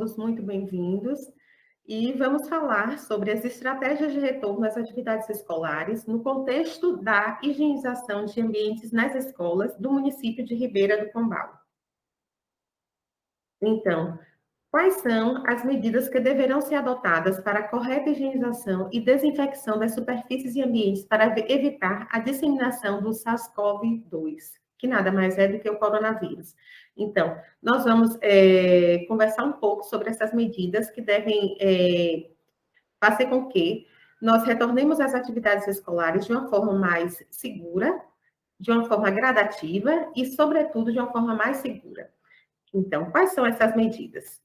todos muito bem-vindos. E vamos falar sobre as estratégias de retorno às atividades escolares no contexto da higienização de ambientes nas escolas do município de Ribeira do Pombal. Então, quais são as medidas que deverão ser adotadas para a correta higienização e desinfecção das superfícies e ambientes para evitar a disseminação do SARS-CoV-2, que nada mais é do que o coronavírus? Então, nós vamos conversar um pouco sobre essas medidas que devem fazer com que nós retornemos às atividades escolares de uma forma mais segura, de uma forma gradativa e, sobretudo, de uma forma mais segura. Então, quais são essas medidas?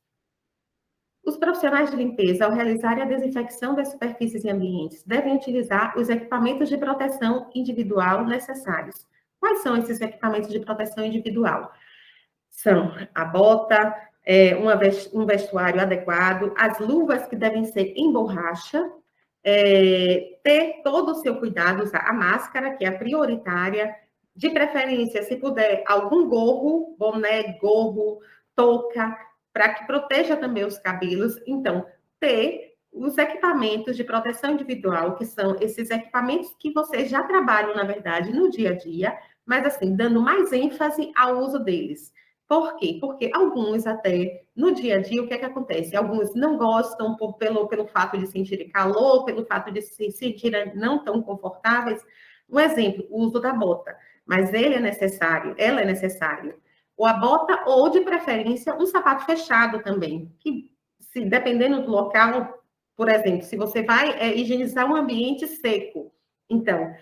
Os profissionais de limpeza, ao realizarem a desinfecção das superfícies e ambientes, devem utilizar os equipamentos de proteção individual necessários. Quais são esses equipamentos de proteção individual? São a bota, um vestuário adequado, as luvas que devem ser em borracha, ter todo o seu cuidado, usar a máscara, que é a prioritária, de preferência, se puder, algum gorro, boné, gorro, touca, para que proteja também os cabelos. Então, ter os equipamentos de proteção individual, que são esses equipamentos que vocês já trabalham, na verdade, no dia a dia, mas, assim, dando mais ênfase ao uso deles. Por quê? Porque alguns até, no dia a dia, o que é que acontece? Alguns não gostam pelo fato de sentirem calor, pelo fato de se sentirem não tão confortáveis. Um exemplo, o uso da bota. Mas ele é necessário, ela é necessária. Ou a bota, ou, de preferência, um sapato fechado também. Que, se dependendo do local, por exemplo, se você vai higienizar um ambiente seco, então,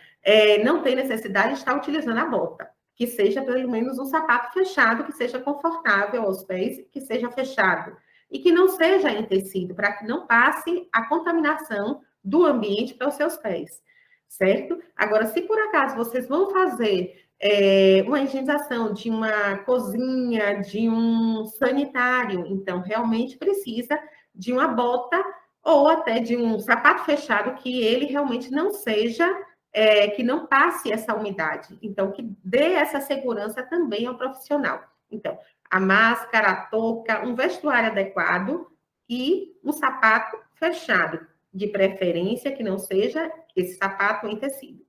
não tem necessidade de estar utilizando a bota. Que seja pelo menos um sapato fechado, que seja confortável aos pés, que seja fechado. E que não seja em tecido, para que não passe a contaminação do ambiente para os seus pés, certo? Agora, se por acaso vocês vão fazer uma higienização de uma cozinha, de um sanitário, então realmente precisa de uma bota ou até de um sapato fechado, que ele realmente não seja que não passe essa umidade. Então, que dê essa segurança também ao profissional. Então, a máscara, a touca, um vestuário adequado e um sapato fechado, de preferência que não seja esse sapato em tecido.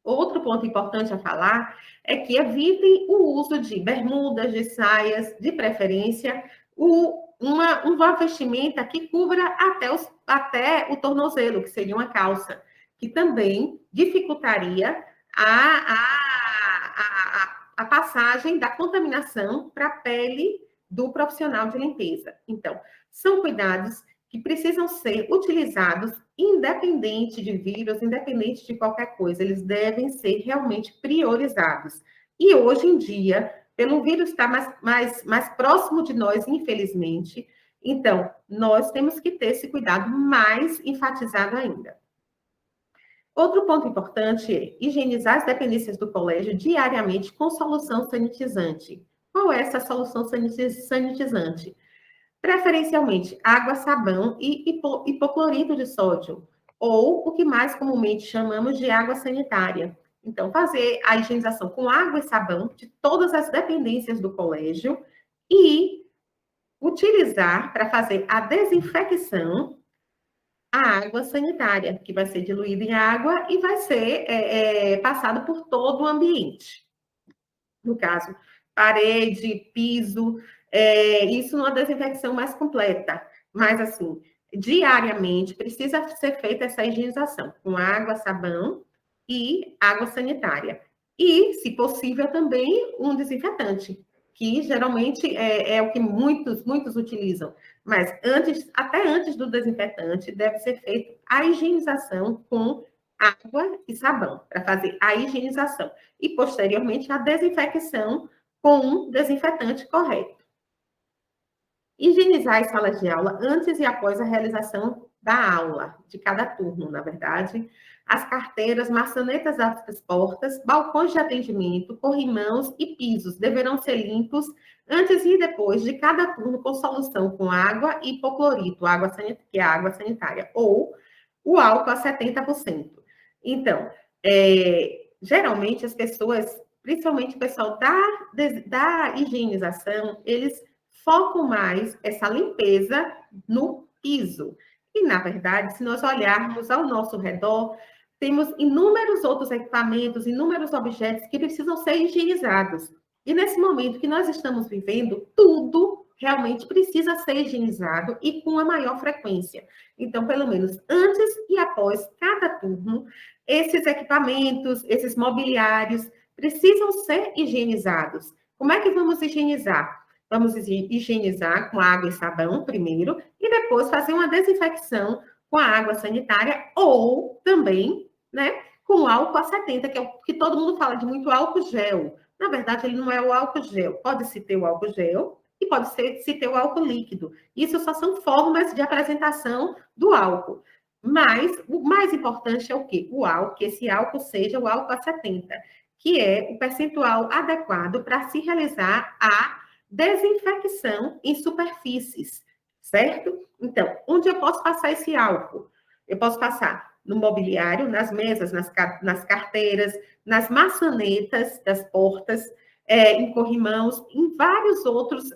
Outro ponto importante a falar é que evitem o uso de bermudas, de saias, de preferência, uma vestimenta que cubra até o tornozelo, que seria uma calça, que também dificultaria a passagem da contaminação para a pele do profissional de limpeza. Então, são cuidados que precisam ser utilizados independente de vírus, independente de qualquer coisa, eles devem ser realmente priorizados. E hoje em dia, pelo vírus estar mais próximo de nós, infelizmente, então, nós temos que ter esse cuidado mais enfatizado ainda. Outro ponto importante é higienizar as dependências do colégio diariamente com solução sanitizante. Qual é essa solução sanitizante? Preferencialmente água, sabão e hipoclorito de sódio, ou o que mais comumente chamamos de água sanitária. Então, fazer a higienização com água e sabão de todas as dependências do colégio e utilizar para fazer a desinfecção a água sanitária, que vai ser diluída em água e vai ser passado por todo o ambiente. No caso, parede, piso, isso numa desinfecção mais completa. Mas, assim, diariamente precisa ser feita essa higienização com água, sabão e água sanitária. E, se possível, também um desinfetante, que geralmente é o que muitos utilizam. Mas até antes do desinfetante, deve ser feita a higienização com água e sabão, para fazer a higienização. E, posteriormente, a desinfecção com um desinfetante correto. Higienizar as salas de aula antes e após a realização da aula, de cada turno, na verdade. As carteiras, maçanetas das portas, balcões de atendimento, corrimãos e pisos deverão ser limpos antes e depois de cada turno com solução com água e hipoclorito, que é a água sanitária, ou o álcool a 70%. Então, geralmente as pessoas, principalmente o pessoal da higienização, eles focam mais essa limpeza no piso. E, na verdade, se nós olharmos ao nosso redor, temos inúmeros outros equipamentos, inúmeros objetos que precisam ser higienizados. E nesse momento que nós estamos vivendo, tudo realmente precisa ser higienizado e com a maior frequência. Então, pelo menos antes e após cada turno, esses equipamentos, esses mobiliários precisam ser higienizados. Como é que vamos higienizar? Vamos higienizar com água e sabão primeiro e depois fazer uma desinfecção com a água sanitária ou também, né, com álcool a 70, que é o que todo mundo fala de muito álcool gel. Na verdade, ele não é o álcool gel. Pode-se ter o álcool gel e pode-se ter o álcool líquido. Isso só são formas de apresentação do álcool. Mas o mais importante é o quê? O álcool, que esse álcool seja o álcool a 70, que é o percentual adequado para se realizar a desinfecção em superfícies, certo? Então, onde eu posso passar esse álcool? Eu posso passar no mobiliário, nas mesas, nas carteiras, nas maçanetas das portas, em corrimãos, em vários outros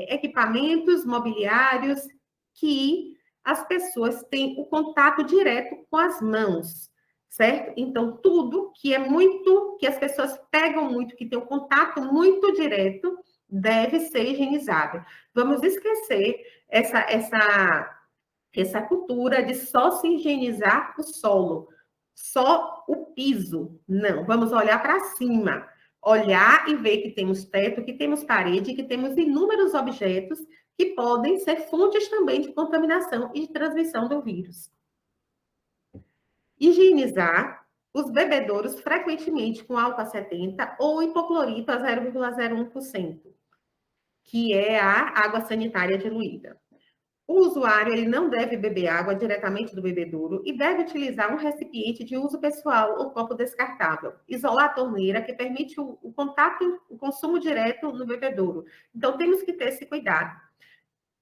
equipamentos mobiliários que as pessoas têm o contato direto com as mãos, certo? Então, tudo que é muito, que as pessoas pegam muito, que tem um contato muito direto, deve ser higienizado. Vamos esquecer essa cultura de só se higienizar o solo, só o piso. Não, vamos olhar para cima, olhar e ver que temos teto, que temos parede, que temos inúmeros objetos que podem ser fontes também de contaminação e de transmissão do vírus. Higienizar os bebedouros frequentemente com álcool a 70 ou hipoclorito a 0,01%, que é a água sanitária diluída. O usuário ele não deve beber água diretamente do bebedouro e deve utilizar um recipiente de uso pessoal ou copo descartável. Isolar a torneira, que permite o contato, o consumo direto no bebedouro. Então, temos que ter esse cuidado.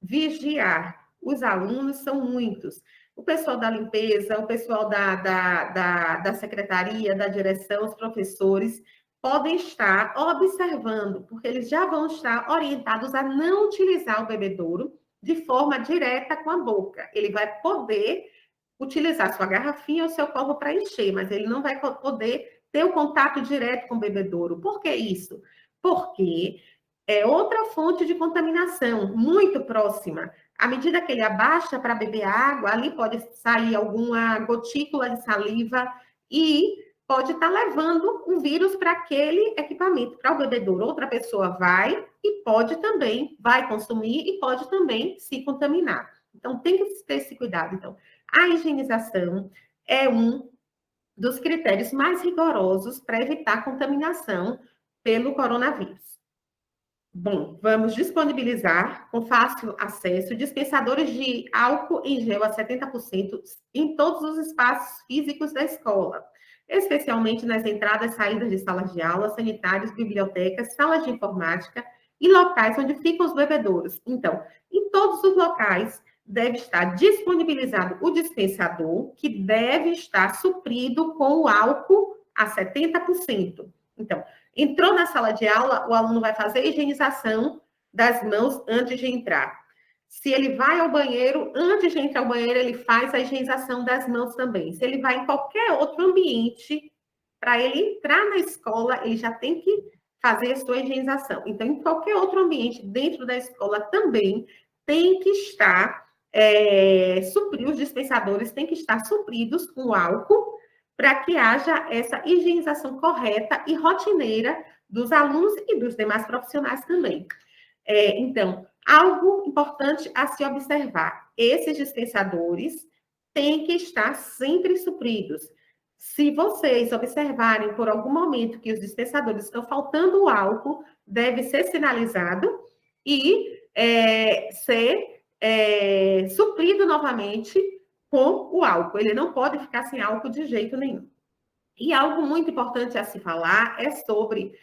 Vigiar. Os alunos são muitos. O pessoal da limpeza, o pessoal da secretaria, da direção, os professores, podem estar observando, porque eles já vão estar orientados a não utilizar o bebedouro de forma direta com a boca. Ele vai poder utilizar sua garrafinha ou seu copo para encher, mas ele não vai poder ter o contato direto com o bebedouro. Por que isso? Porque é outra fonte de contaminação, muito próxima. À medida que ele abaixa para beber água, ali pode sair alguma gotícula de saliva e pode estar levando um vírus para aquele equipamento, para o bebedouro. Outra pessoa vai e pode também, vai consumir e pode também se contaminar. Então, tem que ter esse cuidado. Então, a higienização é um dos critérios mais rigorosos para evitar contaminação pelo coronavírus. Bom, vamos disponibilizar com fácil acesso dispensadores de álcool em gel a 70% em todos os espaços físicos da escola, especialmente nas entradas e saídas de salas de aula, sanitários, bibliotecas, salas de informática e locais onde ficam os bebedouros. Então, em todos os locais deve estar disponibilizado o dispensador, que deve estar suprido com o álcool a 70%. Então, entrou na sala de aula, o aluno vai fazer a higienização das mãos antes de entrar. Se ele vai ao banheiro, antes de entrar ao banheiro, ele faz a higienização das mãos também. Se ele vai em qualquer outro ambiente, para ele entrar na escola, ele já tem que fazer a sua higienização. Então, em qualquer outro ambiente dentro da escola também tem que estar, os dispensadores têm que estar supridos com álcool, para que haja essa higienização correta e rotineira dos alunos e dos demais profissionais também. Então, algo importante a se observar: esses dispensadores têm que estar sempre supridos. Se vocês observarem por algum momento que os dispensadores estão faltando o álcool, deve ser sinalizado e ser suprido novamente com o álcool. Ele não pode ficar sem álcool de jeito nenhum. E algo muito importante a se falar é sobre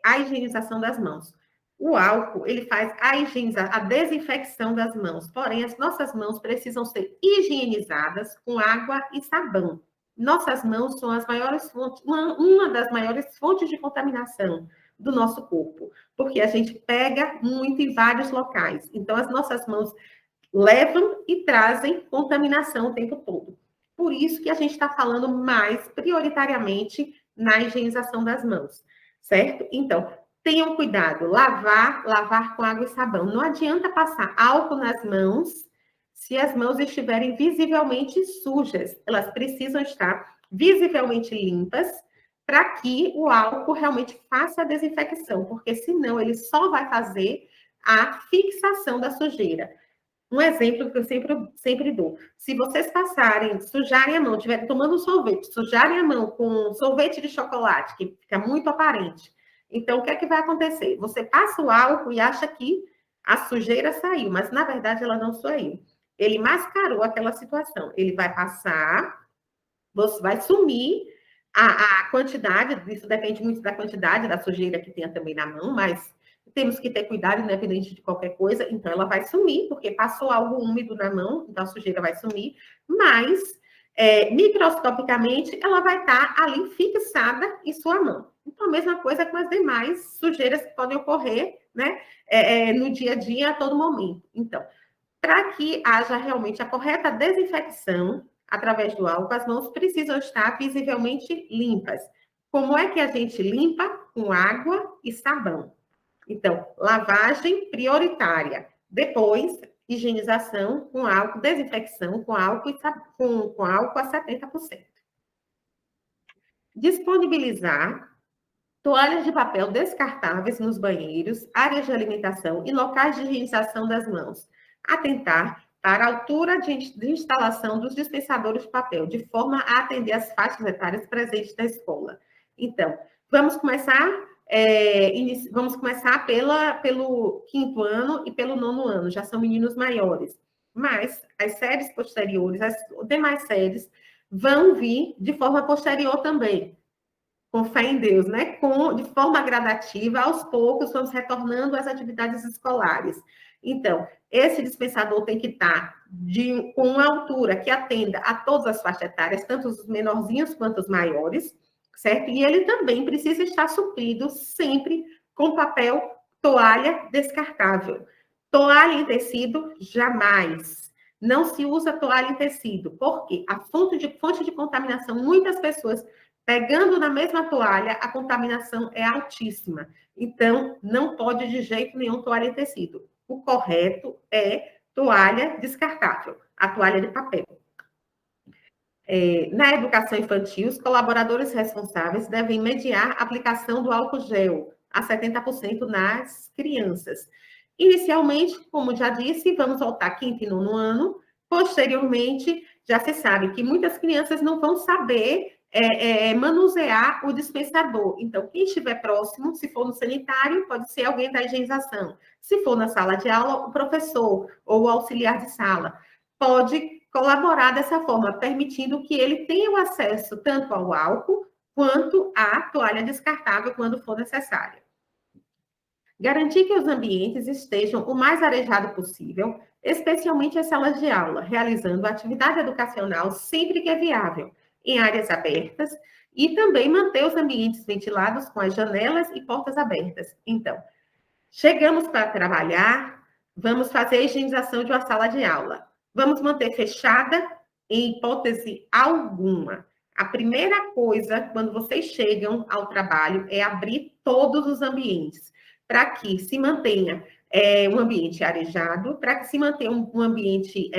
a higienização das mãos. O álcool, ele faz a desinfecção das mãos, porém, as nossas mãos precisam ser higienizadas com água e sabão. Nossas mãos são as maiores fontes, uma das maiores fontes de contaminação. do nosso corpo, porque a gente pega muito em vários locais. Então, as nossas mãos levam e trazem contaminação o tempo todo. Por isso que a gente está falando mais prioritariamente na higienização das mãos, certo? Então, tenham cuidado, lavar com água e sabão. Não adianta passar álcool nas mãos se as mãos estiverem visivelmente sujas. Elas precisam estar visivelmente limpas para que o álcool realmente faça a desinfecção, porque senão ele só vai fazer a fixação da sujeira. Um exemplo que eu sempre dou. Se vocês sujarem a mão, estiverem tomando um sorvete, sujarem a mão com sorvete de chocolate, que fica muito aparente. Então, o que é que vai acontecer? Você passa o álcool e acha que a sujeira saiu, mas na verdade ela não saiu. Ele mascarou aquela situação. Ele vai passar, você vai sumir a quantidade, isso depende muito da quantidade da sujeira que tenha também na mão, mas temos que ter cuidado, independente de qualquer coisa. Então, ela vai sumir, porque passou algo úmido na mão, então a sujeira vai sumir, mas microscopicamente ela vai estar ali fixada em sua mão. Então, a mesma coisa com as demais sujeiras que podem ocorrer, né, no dia a dia, a todo momento. Então, para que haja realmente a correta desinfecção através do álcool, as mãos precisam estar visivelmente limpas. Como é que a gente limpa? Com água e sabão. Então, lavagem prioritária. Depois, higienização com álcool, desinfecção com álcool, com álcool a 70%. Disponibilizar toalhas de papel descartáveis nos banheiros, áreas de alimentação e locais de higienização das mãos. Atentar para a altura de instalação dos dispensadores de papel, de forma a atender as faixas etárias presentes na escola. Então, vamos começar pelo 5º ano e pelo 9º ano, já são meninos maiores. Mas as séries posteriores, as demais séries, vão vir de forma posterior também, com fé em Deus, né? De forma gradativa, aos poucos, vamos retornando às atividades escolares. Então, esse dispensador tem que estar com uma altura que atenda a todas as faixas etárias, tanto os menorzinhos quanto os maiores, certo? E ele também precisa estar suprido sempre com papel toalha descartável. Toalha em tecido, jamais. Não se usa toalha em tecido, porque a fonte de contaminação, muitas pessoas pegando na mesma toalha, a contaminação é altíssima. Então, não pode de jeito nenhum toalha em tecido. O correto é toalha descartável, a toalha de papel. Na educação infantil, os colaboradores responsáveis devem mediar a aplicação do álcool gel a 70% nas crianças. Inicialmente, como já disse, vamos voltar 5º e 9º ano. Posteriormente, já se sabe que muitas crianças não vão saber manusear o dispensador. Então, quem estiver próximo, se for no sanitário, pode ser alguém da higienização. Se for na sala de aula, o professor ou o auxiliar de sala pode colaborar dessa forma, permitindo que ele tenha o acesso tanto ao álcool quanto à toalha descartável quando for necessário. Garantir que os ambientes estejam o mais arejado possível, especialmente as salas de aula, realizando atividade educacional sempre que é viável, em áreas abertas, e também manter os ambientes ventilados com as janelas e portas abertas. Então, chegamos para trabalhar, vamos fazer a higienização de uma sala de aula. Vamos manter fechada em hipótese alguma. A primeira coisa, quando vocês chegam ao trabalho, é abrir todos os ambientes, para que se mantenha um ambiente arejado, para que se mantenha um ambiente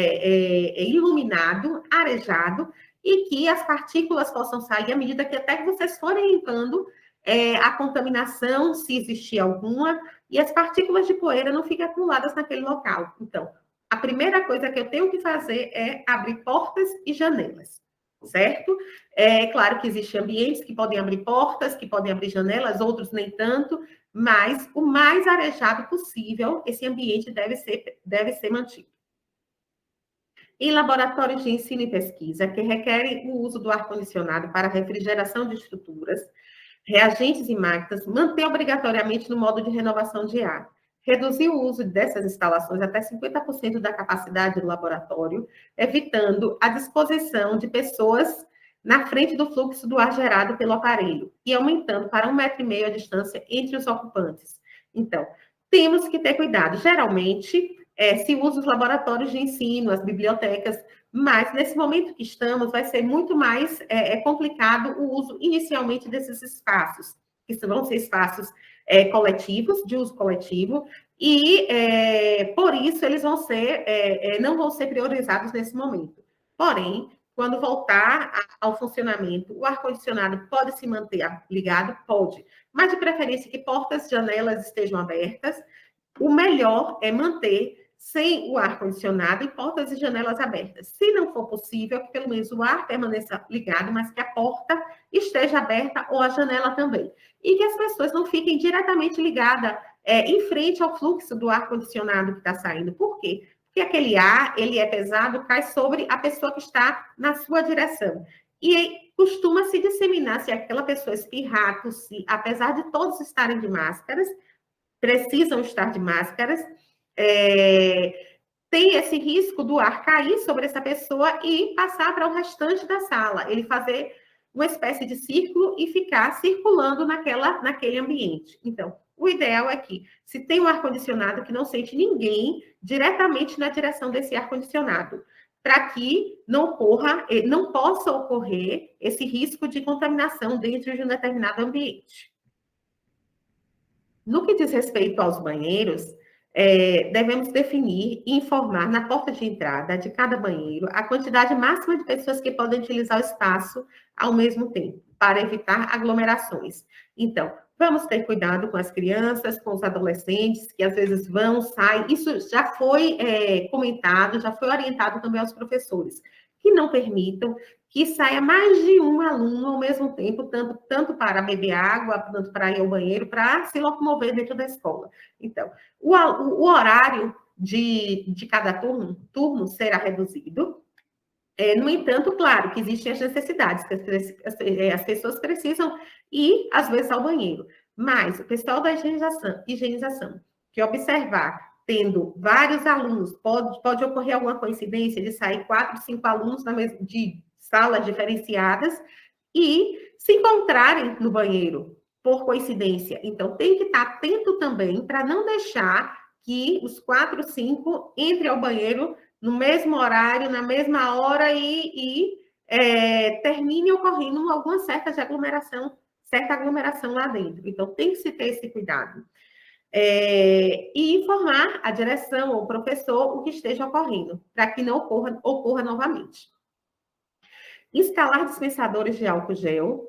iluminado, arejado, e que as partículas possam sair à medida que até que vocês forem limpando a contaminação, se existir alguma, e as partículas de poeira não fiquem acumuladas naquele local. Então, a primeira coisa que eu tenho que fazer é abrir portas e janelas, certo? É claro que existem ambientes que podem abrir portas, que podem abrir janelas, outros nem tanto, mas o mais arejado possível, esse ambiente deve ser mantido. Em laboratórios de ensino e pesquisa, que requerem o uso do ar-condicionado para refrigeração de estruturas, reagentes e máquinas, manter obrigatoriamente no modo de renovação de ar. Reduzir o uso dessas instalações até 50% da capacidade do laboratório, evitando a disposição de pessoas na frente do fluxo do ar gerado pelo aparelho e aumentando para 1,5 m a distância entre os ocupantes. Então, temos que ter cuidado. Geralmente, se usa os laboratórios de ensino, as bibliotecas, mas nesse momento que estamos, vai ser muito mais complicado o uso inicialmente desses espaços, que vão ser espaços coletivos, de uso coletivo, e por isso eles vão ser, não vão ser priorizados nesse momento. Porém, quando voltar ao funcionamento, o ar-condicionado pode se manter ligado? Pode, mas de preferência que portas e janelas estejam abertas. O melhor é manter sem o ar-condicionado e portas e janelas abertas. Se não for possível, que pelo menos o ar permaneça ligado, mas que a porta esteja aberta ou a janela também. E que as pessoas não fiquem diretamente ligadas em frente ao fluxo do ar-condicionado que está saindo. Por quê? Porque aquele ar, ele é pesado, cai sobre a pessoa que está na sua direção. E costuma se disseminar, se aquela pessoa espirrar, tossir, apesar de todos estarem de máscaras, precisam estar de máscaras, tem esse risco do ar cair sobre essa pessoa e passar para o restante da sala, ele fazer uma espécie de círculo e ficar circulando naquele ambiente. Então, o ideal é que, se tem um ar-condicionado, que não sente ninguém diretamente na direção desse ar-condicionado, para que não possa ocorrer esse risco de contaminação dentro de um determinado ambiente. No que diz respeito aos banheiros, devemos definir e informar na porta de entrada de cada banheiro a quantidade máxima de pessoas que podem utilizar o espaço ao mesmo tempo, para evitar aglomerações. Então, vamos ter cuidado com as crianças, com os adolescentes, que às vezes vão, saem. Isso já foi comentado, já foi orientado também aos professores, que não permitam que saia mais de um aluno ao mesmo tempo, tanto para beber água, tanto para ir ao banheiro, para se locomover dentro da escola. Então, o horário de cada turno será reduzido. No entanto, claro que existem as necessidades, que as pessoas precisam ir, às vezes, ao banheiro. Mas o pessoal da higienização que observar, tendo vários alunos, pode ocorrer alguma coincidência de sair 4, 5 alunos de salas diferenciadas e se encontrarem no banheiro, por coincidência. Então, tem que estar atento também para não deixar que os 4, 5 entrem ao banheiro no mesmo horário, na mesma hora e termine ocorrendo alguma certa aglomeração lá dentro. Então, tem que se ter esse cuidado. E informar a direção ou o professor o que esteja ocorrendo, para que não ocorra novamente. Instalar dispensadores de álcool gel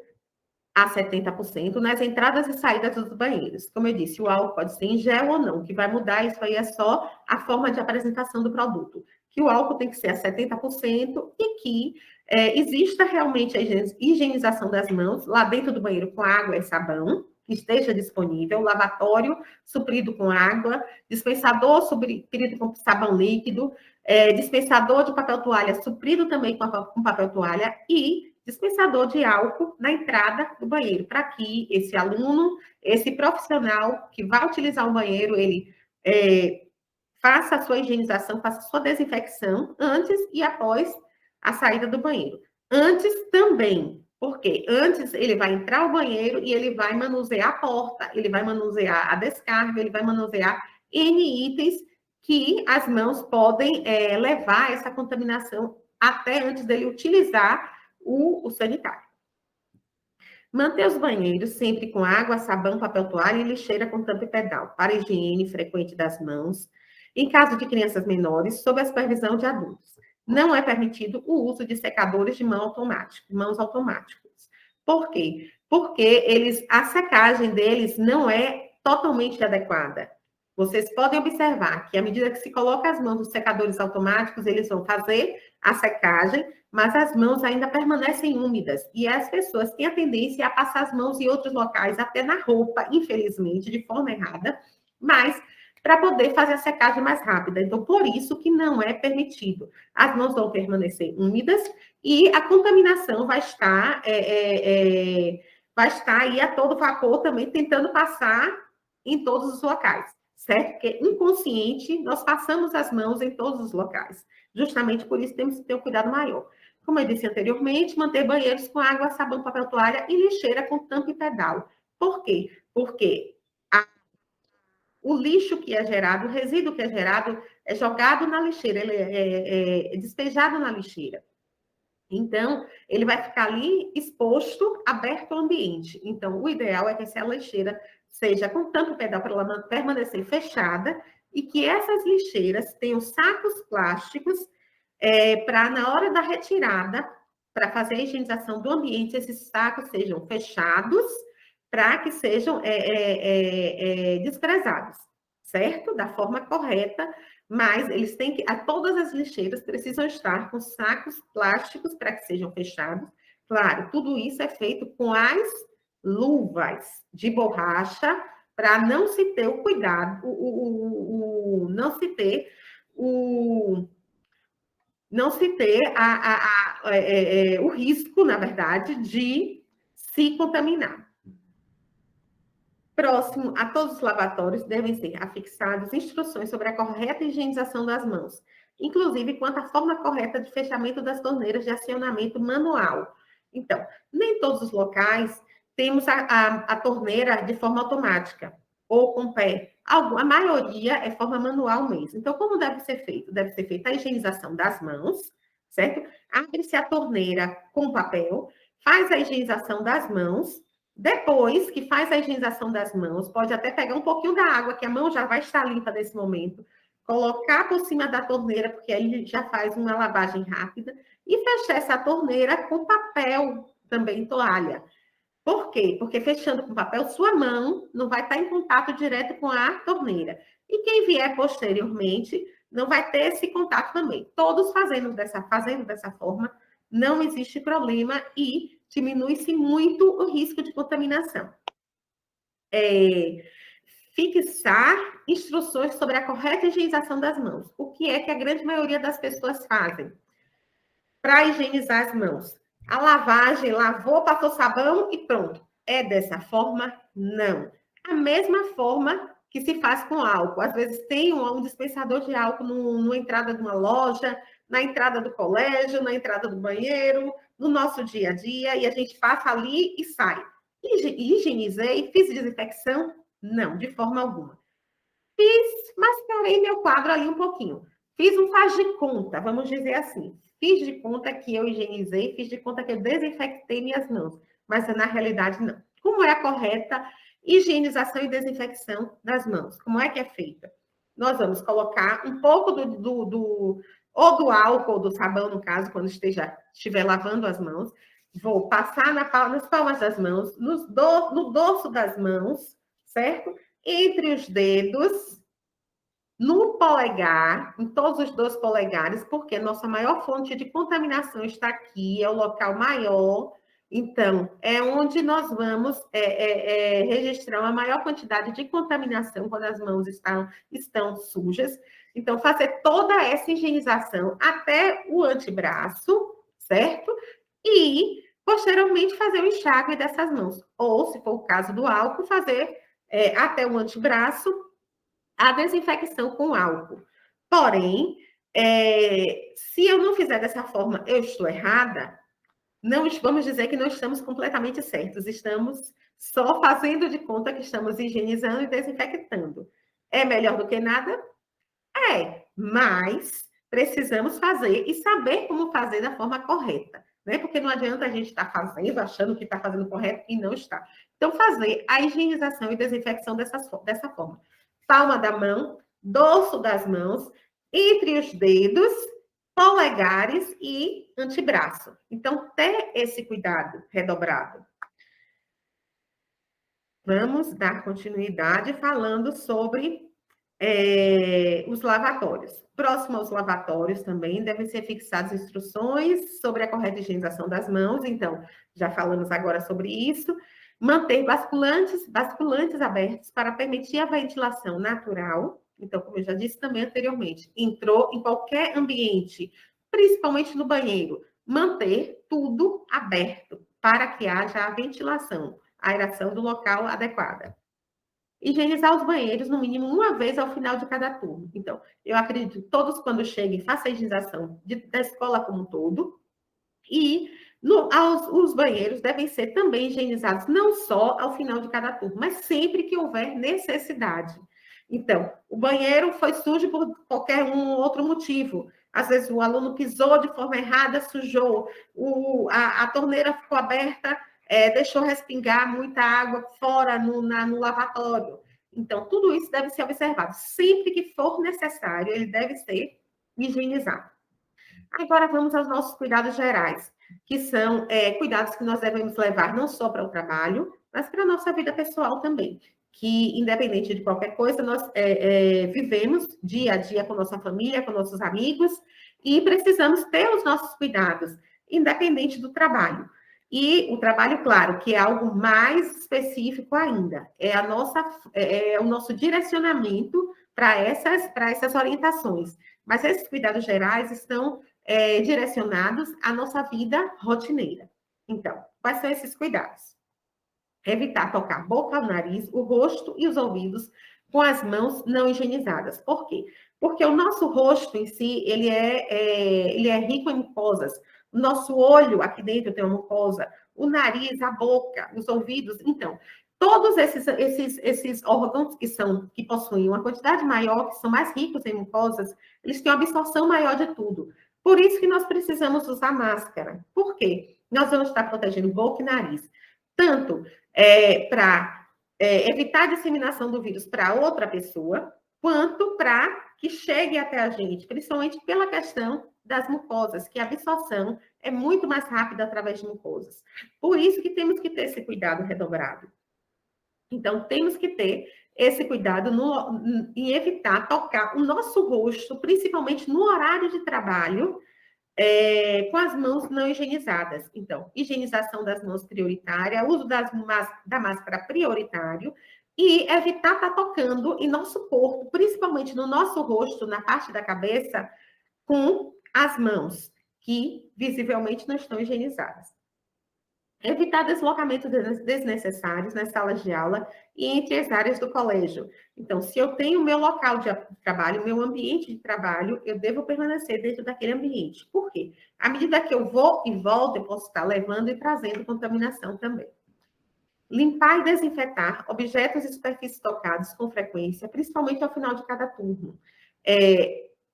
a 70% nas entradas e saídas dos banheiros. Como eu disse, o álcool pode ser em gel ou não, o que vai mudar isso aí é só a forma de apresentação do produto. Que o álcool tem que ser a 70% e que exista realmente a higienização das mãos lá dentro do banheiro com água e sabão, que esteja disponível, lavatório suprido com água, dispensador suprido com sabão líquido, dispensador de papel toalha suprido também com papel toalha e dispensador de álcool na entrada do banheiro, para que esse aluno, esse profissional que vai utilizar o banheiro, ele faça a sua higienização, faça a sua desinfecção antes e após a saída do banheiro. Antes também, porque antes ele vai entrar ao banheiro e ele vai manusear a porta, ele vai manusear a descarga, ele vai manusear N itens que as mãos podem levar essa contaminação até antes dele utilizar o sanitário. Manter os banheiros sempre com água, sabão, papel toalha e lixeira com tampa e pedal, para higiene frequente das mãos. Em caso de crianças menores, sob a supervisão de adultos. Não é permitido o uso de secadores de mãos automáticos. Por quê? Porque a secagem deles não é totalmente adequada. Vocês podem observar que, à medida que se coloca as mãos nos secadores automáticos, eles vão fazer a secagem, mas as mãos ainda permanecem úmidas. E as pessoas têm a tendência a passar as mãos em outros locais, até na roupa, infelizmente, de forma errada, mas para poder fazer a secagem mais rápida. Então, por isso que não é permitido. As mãos vão permanecer úmidas e a contaminação vai estar aí a todo vapor também, tentando passar em todos os locais, certo? Porque inconsciente, nós passamos as mãos em todos os locais. Justamente por isso temos que ter um cuidado maior. Como eu disse anteriormente, manter banheiros com água, sabão, papel toalha e lixeira com tampa e pedal. Por quê? Porque o lixo que é gerado, o resíduo que é gerado, é jogado na lixeira, ele é despejado na lixeira. Então, ele vai ficar ali exposto, aberto ao ambiente. Então, o ideal é que essa lixeira seja com tampa e pedal para ela permanecer fechada e que essas lixeiras tenham sacos plásticos para, na hora da retirada, para fazer a higienização do ambiente, esses sacos sejam fechados para que sejam desprezados, certo? Da forma correta, mas eles têm que, todas as lixeiras precisam estar com sacos plásticos para que sejam fechados. Claro, tudo isso é feito com as luvas de borracha para não se ter o cuidado, não se ter o risco, na verdade, de se contaminar. Próximo a todos os lavatórios devem ser afixadas instruções sobre a correta higienização das mãos, inclusive quanto à forma correta de fechamento das torneiras de acionamento manual. Então, nem todos os locais temos a torneira de forma automática ou com pé. A maioria é forma manual mesmo. Então, como deve ser feito? Deve ser feita a higienização das mãos, certo? Abre-se a torneira com papel, faz a higienização das mãos. Depois que faz a higienização das mãos, pode até pegar um pouquinho da água, que a mão já vai estar limpa nesse momento, colocar por cima da torneira, porque aí já faz uma lavagem rápida, e fechar essa torneira com papel, também toalha. Por quê? Porque fechando com papel, sua mão não vai estar em contato direto com a torneira. E quem vier posteriormente não vai ter esse contato também. Todos fazendo dessa forma, não existe problema e diminui-se muito o risco de contaminação. Fixar instruções sobre a correta higienização das mãos. O que é que a grande maioria das pessoas fazem para higienizar as mãos? A lavagem, lavou, passou sabão e pronto. É dessa forma? Não. A mesma forma que se faz com álcool. Às vezes tem um dispensador de álcool na entrada de uma loja, na entrada do colégio, na entrada do banheiro, no nosso dia a dia, e a gente passa ali e sai. Higienizei, fiz desinfecção? Não, de forma alguma. Mascarei meu quadro ali um pouquinho. Fiz um faz de conta, vamos dizer assim. Fiz de conta que eu higienizei, fiz de conta que eu desinfectei minhas mãos, mas na realidade não. Como é a correta higienização e desinfecção das mãos? Como é que é feita? Nós vamos colocar um pouco do álcool, ou do sabão, no caso, quando estiver lavando as mãos. Vou passar nas palmas das mãos, no dorso das mãos, certo? Entre os dedos, no polegar, em todos os 2 polegares, porque nossa maior fonte de contaminação está aqui, é o local maior. Então, é onde nós vamos registrar uma maior quantidade de contaminação quando as mãos estão sujas. Então, fazer toda essa higienização até o antebraço, certo? E, posteriormente, fazer o enxágue dessas mãos. Ou, se for o caso do álcool, fazer até o antebraço a desinfecção com álcool. Porém, se eu não fizer dessa forma, eu estou errada, não vamos dizer que não estamos completamente certos, estamos só fazendo de conta que estamos higienizando e desinfectando. É melhor do que nada? Mas precisamos fazer e saber como fazer da forma correta, né? Porque não adianta a gente estar fazendo, achando que está fazendo correto e não está. Então, fazer a higienização e desinfecção dessa forma. Palma da mão, dorso das mãos, entre os dedos, polegares e antebraço. Então, ter esse cuidado redobrado. Vamos dar continuidade falando sobre os lavatórios. Próximo aos lavatórios também devem ser fixadas instruções sobre a correta higienização das mãos. Então, já falamos agora sobre isso. Manter basculantes abertos para permitir a ventilação natural. Então, como eu já disse também anteriormente, entrou em qualquer ambiente, principalmente no banheiro, manter tudo aberto para que haja a ventilação, a aeração do local adequada. Higienizar os banheiros, no mínimo, uma vez ao final de cada turno. Então, eu acredito que todos, quando cheguem, façam a higienização da escola como um todo, E os banheiros devem ser também higienizados, não só ao final de cada turno, mas sempre que houver necessidade. Então, o banheiro foi sujo por qualquer outro motivo. Às vezes o aluno pisou de forma errada, sujou, a torneira ficou aberta, deixou respingar muita água fora no lavatório. Então, tudo isso deve ser observado. Sempre que for necessário, ele deve ser higienizado. Agora vamos aos nossos cuidados gerais, que são cuidados que nós devemos levar não só para o trabalho, mas para a nossa vida pessoal também. Que, independente de qualquer coisa, nós vivemos dia a dia com nossa família, com nossos amigos, e precisamos ter os nossos cuidados, independente do trabalho. E o trabalho, claro, que é algo mais específico ainda, é o nosso direcionamento para essas orientações. Mas esses cuidados gerais estão direcionados à nossa vida rotineira. Então, quais são esses cuidados? Evitar tocar a boca, o nariz, o rosto e os ouvidos com as mãos não higienizadas. Por quê? Porque o nosso rosto em si, ele é rico em mucosas. O nosso olho aqui dentro tem uma mucosa, o nariz, a boca, os ouvidos. Então, todos esses órgãos que possuem uma quantidade maior, que são mais ricos em mucosas, eles têm uma absorção maior de tudo. Por isso que nós precisamos usar máscara. Por quê? Nós vamos estar protegendo boca e nariz. Tanto para evitar a disseminação do vírus para outra pessoa, quanto para que chegue até a gente, principalmente pela questão das mucosas, que a absorção é muito mais rápida através de mucosas. Por isso que temos que ter esse cuidado redobrado. Então, temos que ter esse cuidado em evitar tocar o nosso rosto, principalmente no horário de trabalho, com as mãos não higienizadas. Então, higienização das mãos prioritária, uso da máscara prioritário e evitar estar tocando em nosso corpo, principalmente no nosso rosto, na parte da cabeça, com as mãos, que visivelmente não estão higienizadas. Evitar deslocamentos desnecessários nas salas de aula e entre as áreas do colégio. Então, se eu tenho o meu local de trabalho, meu ambiente de trabalho, eu devo permanecer dentro daquele ambiente. Por quê? À medida que eu vou e volto, eu posso estar levando e trazendo contaminação também. Limpar e desinfetar objetos e superfícies tocados com frequência, principalmente ao final de cada turno.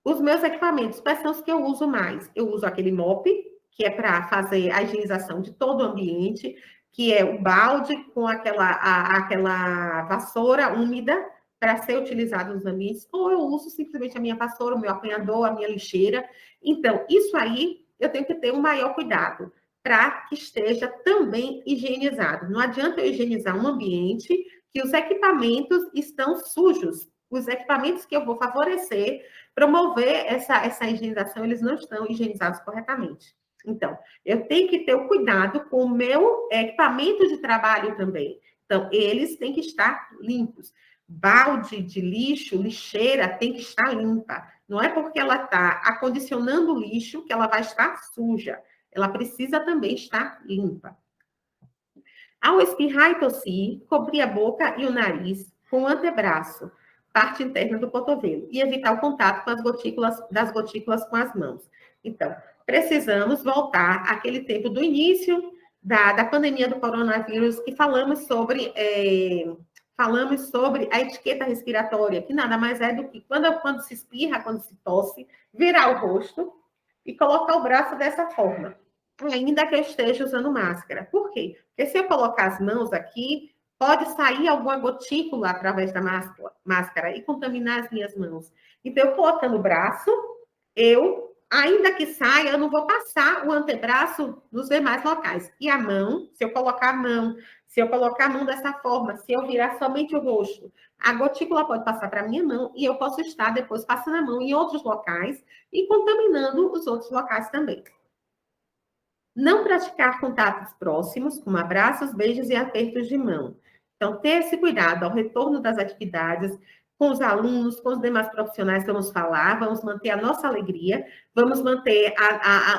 Os meus equipamentos, quais são os que eu uso mais? Eu uso aquele mop, que é para fazer a higienização de todo o ambiente, que é o balde com aquela vassoura úmida para ser utilizado nos ambientes, ou eu uso simplesmente a minha vassoura, o meu apanhador, a minha lixeira. Então, isso aí eu tenho que ter um maior cuidado para que esteja também higienizado. Não adianta eu higienizar um ambiente que os equipamentos estão sujos. Os equipamentos que eu vou favorecer, promover essa higienização, eles não estão higienizados corretamente. Então, eu tenho que ter o cuidado com o meu equipamento de trabalho também. Então, eles têm que estar limpos. Balde de lixo, lixeira, tem que estar limpa. Não é porque ela está acondicionando o lixo que ela vai estar suja. Ela precisa também estar limpa. Ao espirrar e tossir, cobrir a boca e o nariz com o antebraço, parte interna do cotovelo, e evitar o contato com das gotículas com as mãos. Então, precisamos voltar àquele tempo do início da pandemia do coronavírus, que falamos sobre a etiqueta respiratória, que nada mais é do que quando se espirra, quando se tosse, virar o rosto e colocar o braço dessa forma, ainda que eu esteja usando máscara. Por quê? Porque se eu colocar as mãos aqui, pode sair alguma gotícula através da máscara e contaminar as minhas mãos. Então, eu colocando o braço, ainda que saia, eu não vou passar o antebraço nos demais locais. E a mão, se eu colocar a mão dessa forma, se eu virar somente o rosto, a gotícula pode passar para a minha mão e eu posso estar depois passando a mão em outros locais e contaminando os outros locais também. Não praticar contatos próximos, como abraços, beijos e apertos de mão. Então, ter esse cuidado ao retorno das atividades, com os alunos, com os demais profissionais, vamos falar, vamos manter a nossa alegria, vamos manter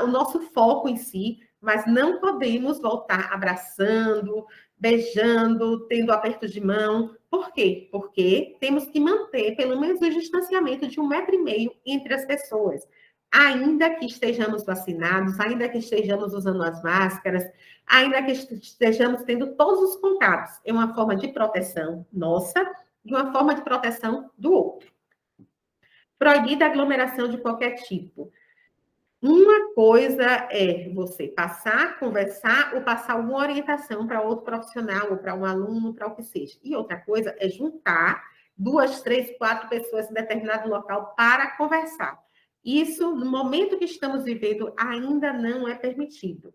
o nosso foco em si, mas não podemos voltar abraçando, beijando, tendo apertos de mão. Por quê? Porque temos que manter pelo menos o distanciamento de 1,5 metro entre as pessoas. ainda que estejamos vacinados, ainda que estejamos usando as máscaras, ainda que estejamos tendo todos os contatos. É uma forma de proteção nossa e uma forma de proteção do outro. Proibida a aglomeração de qualquer tipo. Uma coisa é você passar, conversar ou passar alguma orientação para outro profissional ou para um aluno, para o que seja. E outra coisa é juntar 2, 3, 4 pessoas em determinado local para conversar. Isso, no momento que estamos vivendo, ainda não é permitido.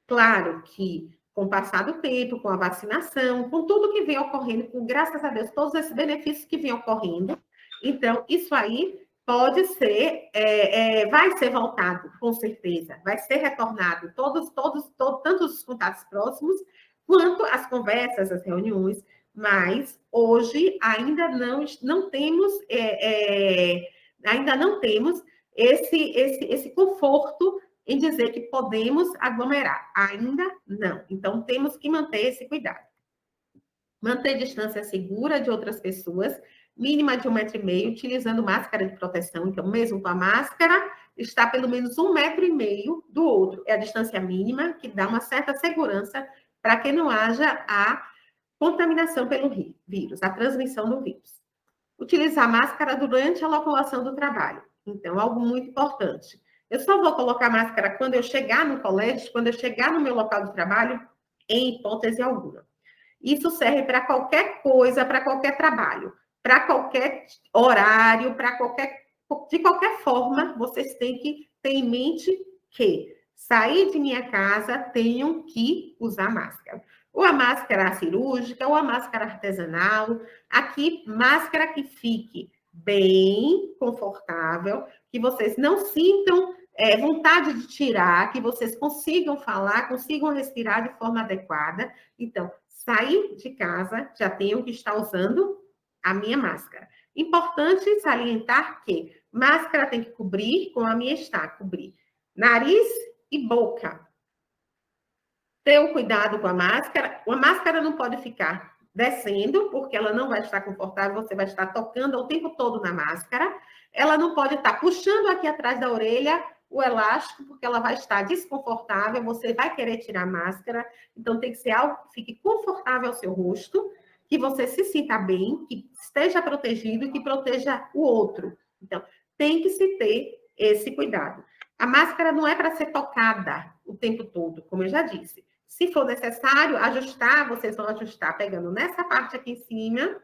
Claro que, com o passar do tempo, com a vacinação, com tudo que vem ocorrendo, com, graças a Deus, todos esses benefícios que vêm ocorrendo, então, isso aí pode ser, vai ser voltado, com certeza, vai ser retornado, tanto os contatos próximos, quanto as conversas, as reuniões, mas hoje não temos, ainda não temos esse conforto em dizer que podemos aglomerar. Ainda não. Então, temos que manter esse cuidado. Manter distância segura de outras pessoas, mínima de 1,5 m, utilizando máscara de proteção. Então, mesmo com a máscara, está pelo menos 1,5 m do outro. É a distância mínima, que dá uma certa segurança para que não haja a contaminação pelo vírus, a transmissão do vírus. Utilizar máscara durante a locomoção do trabalho. Então, algo muito importante. Eu só vou colocar máscara quando eu chegar no colégio, quando eu chegar no meu local de trabalho, em hipótese alguma. Isso serve para qualquer coisa, para qualquer trabalho, para qualquer horário, de qualquer forma, vocês têm que ter em mente que sair de minha casa tenham que usar máscara. Ou a máscara cirúrgica, ou a máscara artesanal. Aqui, máscara que fique bem confortável, que vocês não sintam vontade de tirar, que vocês consigam falar, consigam respirar de forma adequada. Então, sair de casa, já tenho que estar usando a minha máscara. Importante salientar que máscara tem que cobrir, como a minha está, cobrir nariz e boca. Ter o cuidado com a máscara não pode ficar descendo, porque ela não vai estar confortável, você vai estar tocando o tempo todo na máscara. Ela não pode estar puxando aqui atrás da orelha o elástico, porque ela vai estar desconfortável, você vai querer tirar a máscara. Então, tem que ser algo que fique confortável ao seu rosto, que você se sinta bem, que esteja protegido e que proteja o outro. Então, tem que se ter esse cuidado. A máscara não é para ser tocada o tempo todo, como eu já disse. Se for necessário ajustar, vocês vão ajustar pegando nessa parte aqui em cima,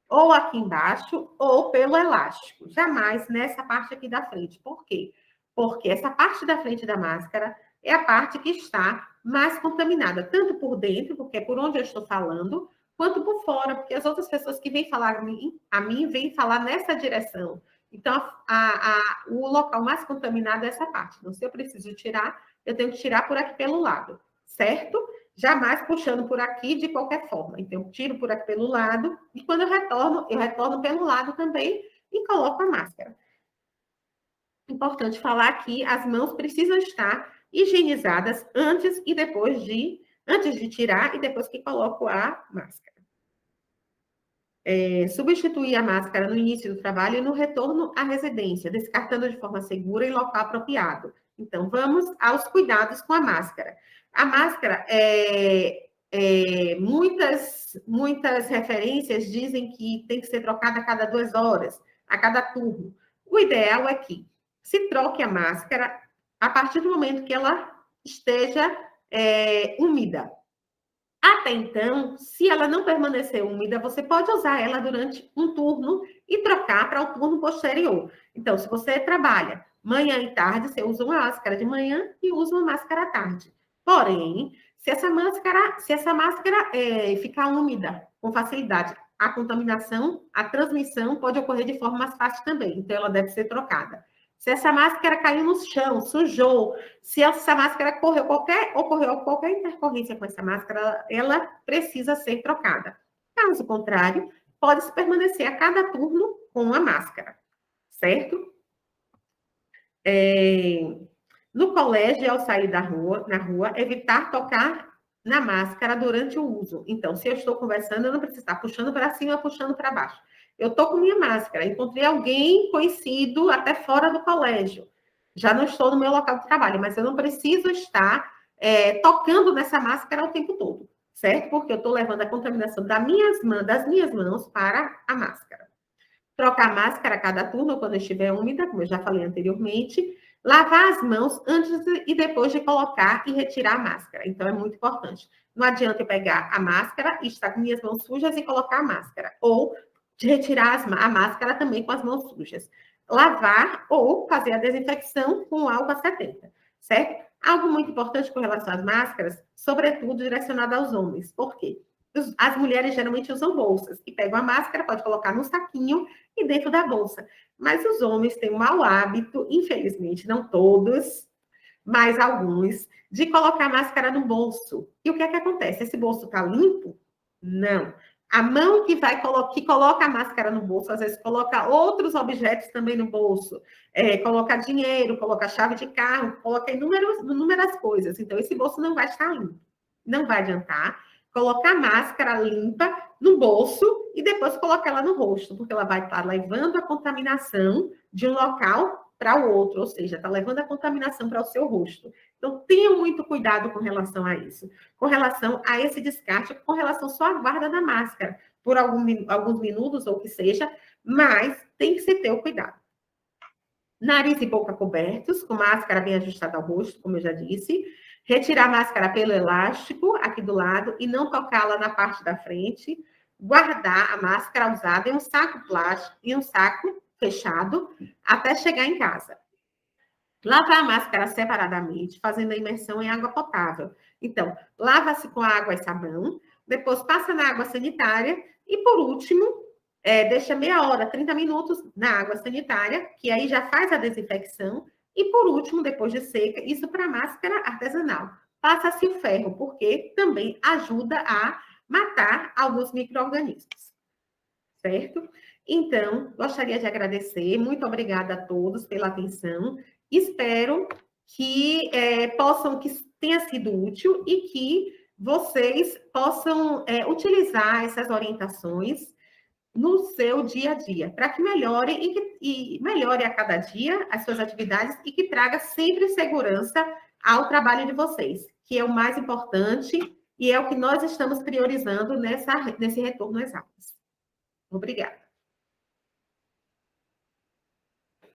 ou aqui embaixo, ou pelo elástico. Jamais nessa parte aqui da frente. Por quê? Porque essa parte da frente da máscara é a parte que está mais contaminada, tanto por dentro, porque é por onde eu estou falando, quanto por fora, porque as outras pessoas que vêm falar a mim vêm falar nessa direção. Então, o local mais contaminado é essa parte. Então, se eu preciso tirar, eu tenho que tirar por aqui pelo lado, certo? Jamais puxando por aqui de qualquer forma. Então, eu tiro por aqui pelo lado e quando eu retorno pelo lado também e coloco a máscara. Importante falar que as mãos precisam estar higienizadas antes de tirar e depois que coloco a máscara. Substituir a máscara no início do trabalho e no retorno à residência, descartando de forma segura em local apropriado. Então, vamos aos cuidados com a máscara. A máscara, muitas referências dizem que tem que ser trocada a cada 2 horas, a cada turno. O ideal é que se troque a máscara a partir do momento que ela esteja úmida. Até então, se ela não permanecer úmida, você pode usar ela durante um turno e trocar para o turno posterior. Então, se você trabalha manhã e tarde, você usa uma máscara de manhã e usa uma máscara à tarde. Porém, se essa máscara ficar úmida com facilidade, a contaminação, a transmissão pode ocorrer de forma mais fácil também. Então, ela deve ser trocada. Se essa máscara caiu no chão, sujou, se essa máscara ocorreu qualquer intercorrência com essa máscara, ela precisa ser trocada. Caso contrário, pode-se permanecer a cada turno com a máscara, certo? No colégio, ao sair na rua, evitar tocar na máscara durante o uso. Então, se eu estou conversando, eu não preciso estar puxando para cima ou puxando para baixo. Eu estou com minha máscara, encontrei alguém conhecido até fora do colégio. Já não estou no meu local de trabalho, mas eu não preciso estar tocando nessa máscara o tempo todo, certo? Porque eu estou levando a contaminação das minhas mãos para a máscara. Trocar a máscara a cada turno, quando estiver úmida, como eu já falei anteriormente. Lavar as mãos antes e depois de colocar e retirar a máscara. Então, é muito importante. Não adianta eu pegar a máscara e estar com minhas mãos sujas e colocar a máscara. Ou de retirar a máscara também com as mãos sujas. Lavar ou fazer a desinfecção com álcool a 70, certo? Algo muito importante com relação às máscaras, sobretudo direcionado aos homens. Por quê? As mulheres geralmente usam bolsas e pegam a máscara, pode colocar no saquinho e dentro da bolsa. Mas os homens têm um mau hábito, infelizmente, não todos, mas alguns, de colocar a máscara no bolso. E o que é que acontece? Esse bolso está limpo? Não. A mão que coloca a máscara no bolso, às vezes coloca outros objetos também no bolso. Coloca dinheiro, coloca chave de carro, coloca inúmeras coisas. Então, esse bolso não vai estar limpo. Não vai adiantar colocar a máscara limpa no bolso e depois colocar ela no rosto, porque ela vai estar levando a contaminação de um local para o outro, ou seja, está levando a contaminação para o seu rosto. Então, tenha muito cuidado com relação a isso, com relação a esse descarte, com relação só à guarda da máscara, por alguns minutos ou o que seja, mas tem que se ter o cuidado. Nariz e boca cobertos, com máscara bem ajustada ao rosto, como eu já disse. Retirar a máscara pelo elástico, aqui do lado, e não tocá-la na parte da frente. Guardar a máscara usada em um saco plástico, em um saco fechado, até chegar em casa. Lavar a máscara separadamente, fazendo a imersão em água potável. Então, lava-se com água e sabão, depois passa na água sanitária e, por último, deixa meia hora, 30 minutos na água sanitária, que aí já faz a desinfecção. E, por último, depois de seca, isso para máscara artesanal. Passa-se o ferro, porque também ajuda a matar alguns micro-organismos, certo? Então, gostaria de agradecer. Muito obrigada a todos pela atenção. Espero que que tenha sido útil e que vocês possam utilizar essas orientações no seu dia a dia, para que melhore e melhore a cada dia as suas atividades e que traga sempre segurança ao trabalho de vocês, que é o mais importante e é o que nós estamos priorizando nesse retorno às aulas. Obrigada.